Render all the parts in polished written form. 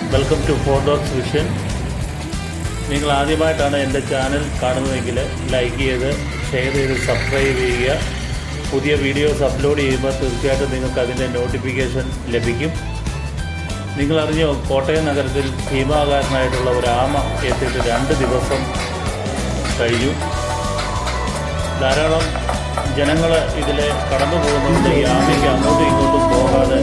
Welcome to Four Dogs Vision. നിങ്ങൾ ആദ്യമായിട്ടാണ് എൻ്റെ ചാനൽ കാണുന്നതെങ്കിൽ ലൈക്ക് ചെയ്ത് ഷെയർ ചെയ്ത് സബ്സ്ക്രൈബ് ചെയ്യുക. പുതിയ വീഡിയോസ് അപ്ലോഡ് ചെയ്യുമ്പോൾ തീർച്ചയായിട്ടും നിങ്ങൾക്ക് അതിൻ്റെ നോട്ടിഫിക്കേഷൻ ലഭിക്കും. നിങ്ങളറിഞ്ഞോ, കോട്ടയം നഗരത്തിൽ ഭീമാകാരനായിട്ടുള്ള ഒരു ആമ എത്തിയിട്ട് 2 ദിവസം കഴിഞ്ഞു. ധാരാളം ജനങ്ങൾ ഇതിലെ കടന്നു പോകുന്നുണ്ട്. ഈ ആമയ്ക്ക് അങ്ങോട്ടും ഇങ്ങോട്ടും പോകാതെ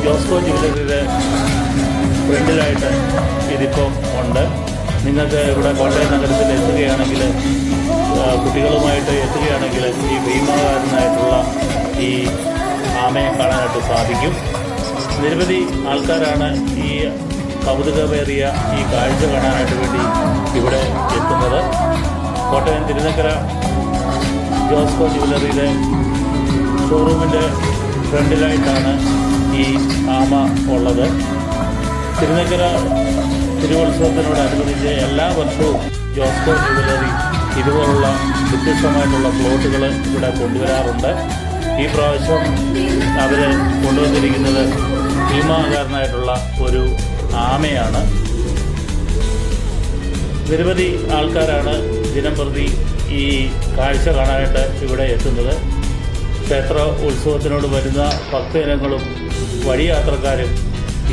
ജോസ്കോ ജ്വല്ലറിയുടെ ഫ്രണ്ടിലായിട്ട് ഇതിപ്പം ഉണ്ട്. നിങ്ങൾക്ക് ഇവിടെ കോട്ടയം നഗരത്തിൽ എത്തുകയാണെങ്കിൽ, കുട്ടികളുമായിട്ട് എത്തുകയാണെങ്കിൽ ഈ ഭീമാകാരനായിട്ടുള്ള ഈ ആമയെ കാണാനായിട്ട് സാധിക്കും. നിരവധി ആൾക്കാരാണ് ഈ കൗതുകമേറിയ ഈ കാഴ്ച കാണാനായിട്ട് വേണ്ടി ഇവിടെ എത്തുന്നത്. കോട്ടയം തിരുനക്കര ജോസ്കോ ജ്വല്ലറിയുടെ ഷോറൂമിൻ്റെ ഫ്രണ്ടിലായിട്ടാണ് ഈ ആമ ഉള്ളത്. തിരുനക്കര തിരുവുത്സവത്തിനോടനുബന്ധിച്ച് എല്ലാ വർഷവും ജോസ്കോ ജ്വല്ലറി ഇതുപോലുള്ള വ്യത്യസ്തമായിട്ടുള്ള പ്ലോട്ടുകൾ ഇവിടെ കൊണ്ടുവരാറുണ്ട്. ഈ പ്രാവശ്യം അവർ കൊണ്ടുവന്നിരിക്കുന്നത് ഭീമാകാരനായിട്ടുള്ള ഒരു ആമയാണ്. നിരവധി ആൾക്കാരാണ് ദിനംപ്രതി ഈ കാഴ്ച കാണാനായിട്ട് ഇവിടെ എത്തുന്നത്. ക്ഷേത്ര ഉത്സവത്തിനോട് വരുന്ന ഭക്തജനങ്ങളും വഴിയാത്രക്കാരും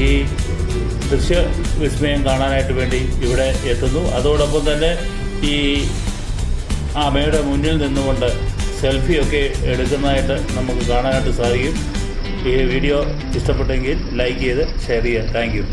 ഈ ദൃശ്യവിസ്മയം കാണാനായിട്ട് വേണ്ടി ഇവിടെ എത്തുന്നു. അതോടൊപ്പം തന്നെ ഈ ആമയുടെ മുന്നിൽ നിന്നുകൊണ്ട് സെൽഫിയൊക്കെ എടുക്കുന്നതായിട്ട് നമുക്ക് കാണാനായിട്ട് സാധിക്കും. ഈ വീഡിയോ ഇഷ്ടപ്പെട്ടെങ്കിൽ ലൈക്ക് ചെയ്ത് ഷെയർ ചെയ്യുക. Thank you.